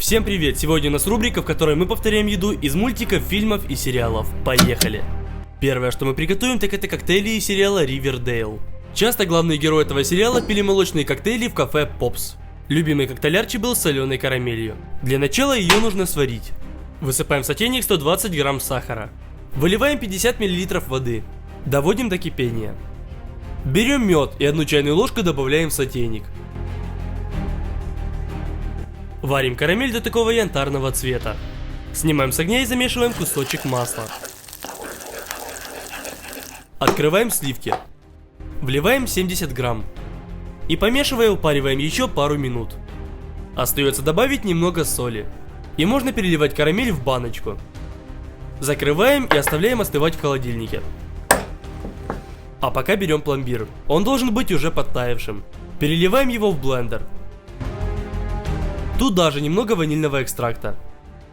Всем привет! Сегодня у нас рубрика, в которой мы повторяем еду из мультиков, фильмов и сериалов. Поехали! Первое, что мы приготовим, так это коктейли из сериала Ривердейл. Часто главные герои этого сериала пили молочные коктейли в кафе Попс. Любимый коктейль Арчи был с соленой карамелью. Для начала ее нужно сварить. Высыпаем в сотейник 120 грамм сахара. Выливаем 50 мл воды. Доводим до кипения. Берем мед и 1 чайную ложку добавляем в сотейник. Варим карамель до такого янтарного цвета. Снимаем с огня и замешиваем кусочек масла. Открываем сливки. Вливаем 70 грамм. И помешивая, упариваем еще пару минут. Остается добавить немного соли. И можно переливать карамель в баночку. Закрываем и оставляем остывать в холодильнике. А пока берем пломбир. Он должен быть уже подтаявшим. Переливаем его в блендер. Туда же немного ванильного экстракта.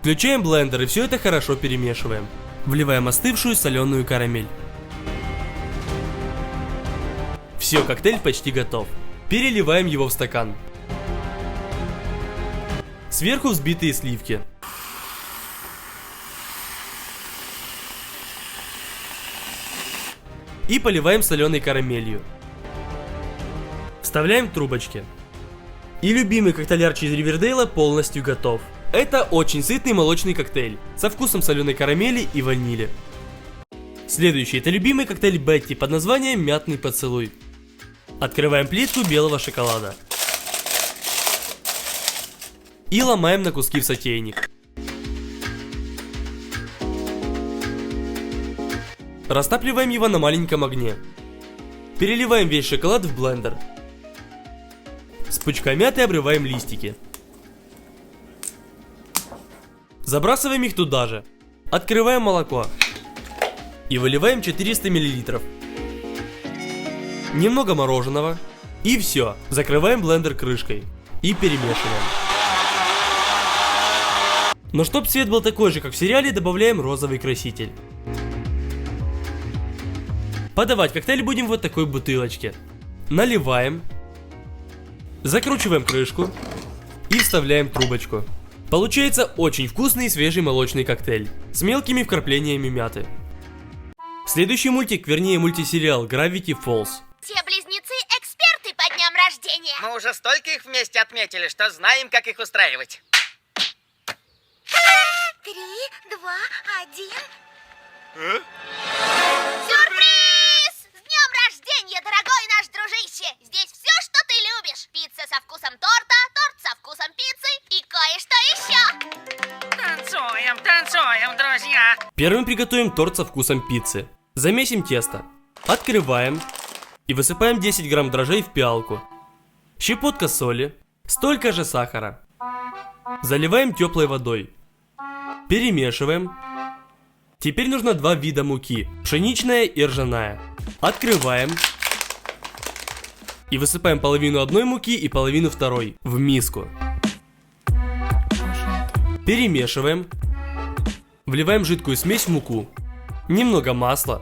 Включаем блендер и все это хорошо перемешиваем. Вливаем остывшую соленую карамель. Все, коктейль почти готов. Переливаем его в стакан. Сверху взбитые сливки. И поливаем соленой карамелью. Вставляем трубочки. И любимый коктейль Арчи из Ривердейла полностью готов. Это очень сытный молочный коктейль со вкусом соленой карамели и ванили. Следующий это любимый коктейль Бетти под названием «Мятный поцелуй». Открываем плитку белого шоколада. И ломаем на куски в сотейник. Растапливаем его на маленьком огне. Переливаем весь шоколад в блендер. С пучка мяты обрываем листики. Забрасываем их туда же. Открываем молоко. И выливаем 400 мл. Немного мороженого. И все. Закрываем блендер крышкой. И перемешиваем. Но чтоб цвет был такой же, как в сериале, добавляем розовый краситель. Подавать коктейль будем в вот такой бутылочке. Наливаем. Закручиваем крышку и вставляем трубочку. Получается очень вкусный и свежий молочный коктейль с мелкими вкраплениями мяты. Следующий мультик, вернее мультисериал Gravity Falls. Все близнецы-эксперты по дням рождения. Мы уже столько их вместе отметили, что знаем, как их устраивать. 3, 2, 1. Сюрприз! С днем рождения, дорогой наш дружище! Здесь все, что ты любишь. Пицца со вкусом торта, торт со вкусом пиццы и кое-что еще. Танцуем, друзья! Первым приготовим торт со вкусом пиццы. Замесим тесто. Открываем. И высыпаем 10 грамм дрожжей в пиалку. Щепотка соли. Столько же сахара. Заливаем теплой водой. Перемешиваем. Теперь нужно 2 вида муки. Пшеничная и ржаная. Открываем. И высыпаем половину одной муки и половину второй в миску. Перемешиваем. Вливаем жидкую смесь в муку. Немного масла.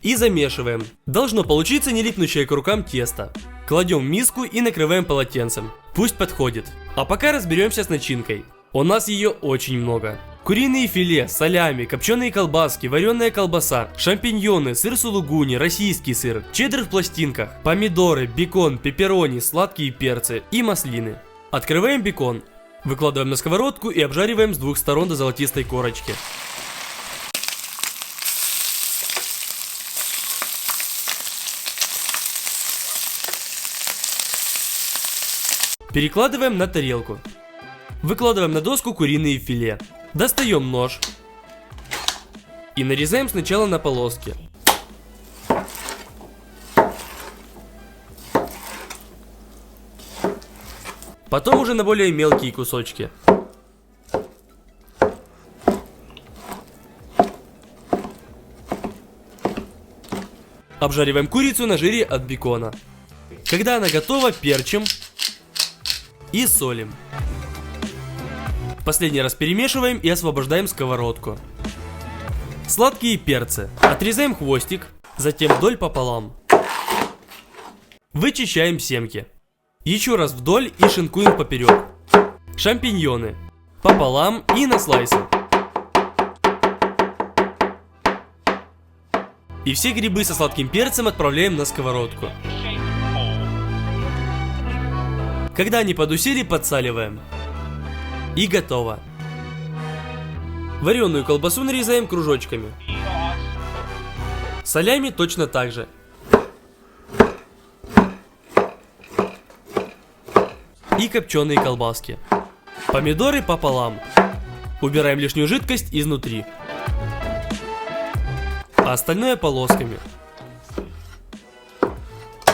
И замешиваем. Должно получиться не липнущее к рукам тесто. Кладем в миску и накрываем полотенцем. Пусть подходит. А пока разберемся с начинкой. У нас ее очень много. Куриные филе, солями, копченые колбаски, вареная колбаса, шампиньоны, сыр сулугуни, российский сыр, чеддер в пластинках, помидоры, бекон, пепперони, сладкие перцы и маслины. Открываем бекон, выкладываем на сковородку и обжариваем с 2 сторон до золотистой корочки. Перекладываем на тарелку. Выкладываем на доску куриные филе. Достаем нож. И нарезаем сначала на полоски. Потом уже на более мелкие кусочки. Обжариваем курицу на жире от бекона. Когда она готова, перчим и солим. Последний раз перемешиваем и освобождаем сковородку. Сладкие перцы. Отрезаем хвостик, затем вдоль пополам. Вычищаем семки. Еще раз вдоль и шинкуем поперек. шампиньоны пополам и на слайсы. И все грибы со сладким перцем отправляем на сковородку. Когда они подусели, подсаливаем. И готово. Вареную колбасу нарезаем кружочками. Солями точно так же. И копченые колбаски. Помидоры пополам. Убираем лишнюю жидкость изнутри. А остальное полосками.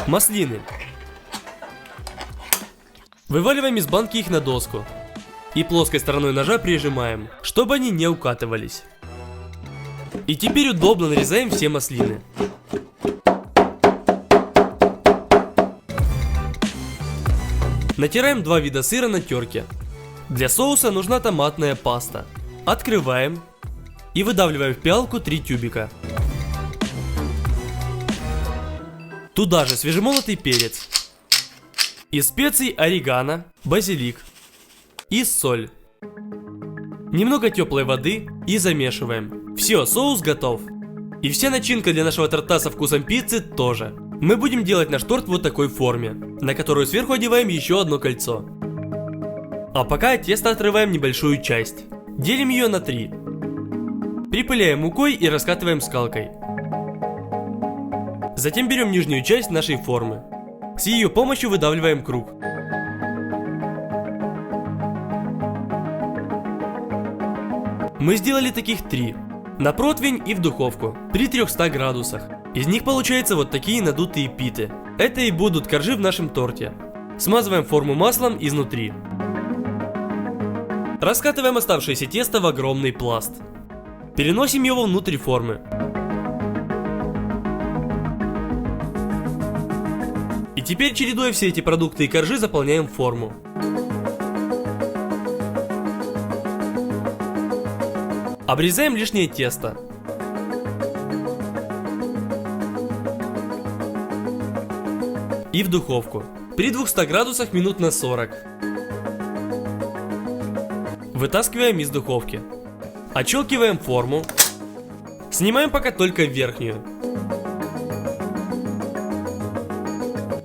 Маслины. Вываливаем из банки их на доску. И плоской стороной ножа прижимаем, чтобы они не укатывались. И теперь удобно нарезаем все маслины. Натираем 2 вида сыра на терке. Для соуса нужна томатная паста. Открываем и выдавливаем в пиалку 3 тюбика. Туда же свежемолотый перец. Из специй орегано, базилик и соль. Немного теплой воды и замешиваем. Все, соус готов. И вся начинка для нашего торта со вкусом пиццы тоже. Мы будем делать наш торт в вот такой форме, на которую сверху одеваем еще одно кольцо. А пока от теста отрываем небольшую часть. Делим ее на 3. Припыляем мукой и раскатываем скалкой. Затем берем нижнюю часть нашей формы. С ее помощью выдавливаем круг. Мы сделали таких 3. На противень и в духовку при 300 градусах. Из них получаются вот такие надутые питы. Это и будут коржи в нашем торте. Смазываем форму маслом изнутри. Раскатываем оставшееся тесто в огромный пласт. Переносим его внутрь формы. И теперь, чередуя все эти продукты и коржи, заполняем форму. Обрезаем лишнее тесто. И в духовку. При 200 градусах минут на 40. Вытаскиваем из духовки. Отщелкиваем форму. Снимаем пока только верхнюю.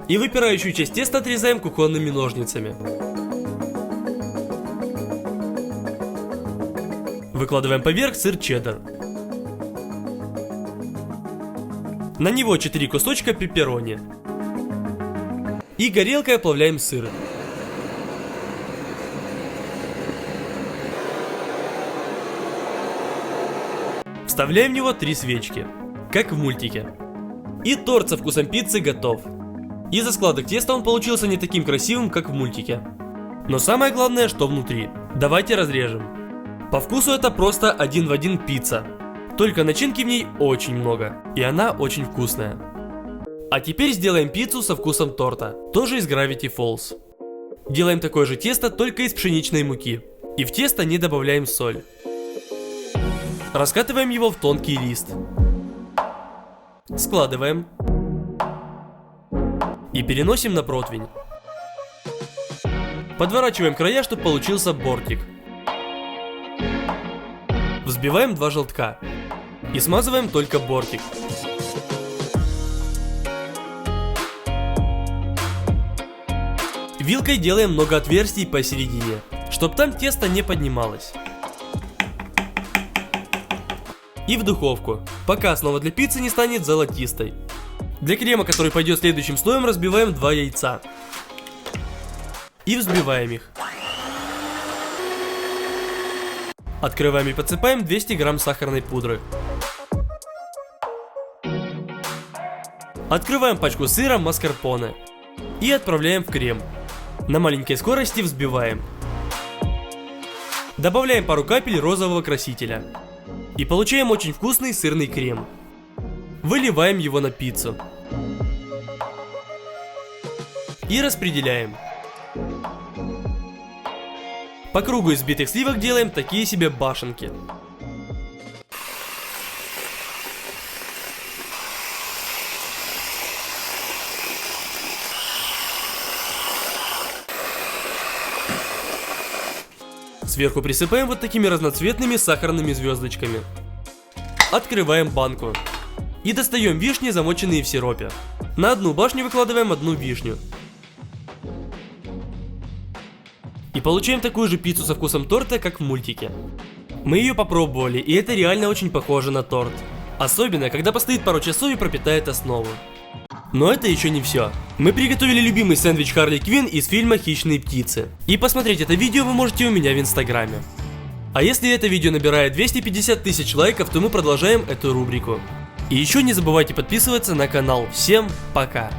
И выпирающую часть теста отрезаем кухонными ножницами. Выкладываем поверх сыр чеддер. На него 4 кусочка пепперони. И горелкой оплавляем сыр. Вставляем в него 3 свечки, как в мультике. И торт со вкусом пиццы готов. Из-за складок теста он получился не таким красивым, как в мультике. Но самое главное, что внутри. Давайте разрежем. По вкусу это просто 1 в 1 пицца. Только начинки в ней очень много. И она очень вкусная. А теперь сделаем пиццу со вкусом торта. Тоже из Gravity Falls. Делаем такое же тесто, только из пшеничной муки. И в тесто не добавляем соль. Раскатываем его в тонкий лист. Складываем. И переносим на противень. Подворачиваем края, чтобы получился бортик. Взбиваем 2 желтка. И смазываем только бортик. Вилкой делаем много отверстий посередине, чтобы там тесто не поднималось. И в духовку, пока основа для пиццы не станет золотистой. Для крема, который пойдет следующим слоем, разбиваем 2 яйца. И взбиваем их. Открываем и подсыпаем 200 грамм сахарной пудры. Открываем пачку сыра маскарпоне. И отправляем в крем. На маленькой скорости взбиваем. Добавляем пару капель розового красителя. И получаем очень вкусный сырный крем. Выливаем его на пиццу. И распределяем. По кругу из взбитых сливок делаем такие себе башенки. сверху присыпаем вот такими разноцветными сахарными звездочками. Открываем банку. И достаем вишни, замоченные в сиропе. На одну башню выкладываем одну вишню. И получаем такую же пиццу со вкусом торта, как в мультике. Мы ее попробовали, и это реально очень похоже на торт. Особенно, когда постоит пару часов и пропитает основу. Но это еще не все. Мы приготовили любимый сэндвич Харли Квинн из фильма «Хищные птицы». И посмотреть это видео вы можете у меня в инстаграме. А если это видео набирает 250 тысяч лайков, то мы продолжаем эту рубрику. И еще не забывайте подписываться на канал. Всем пока!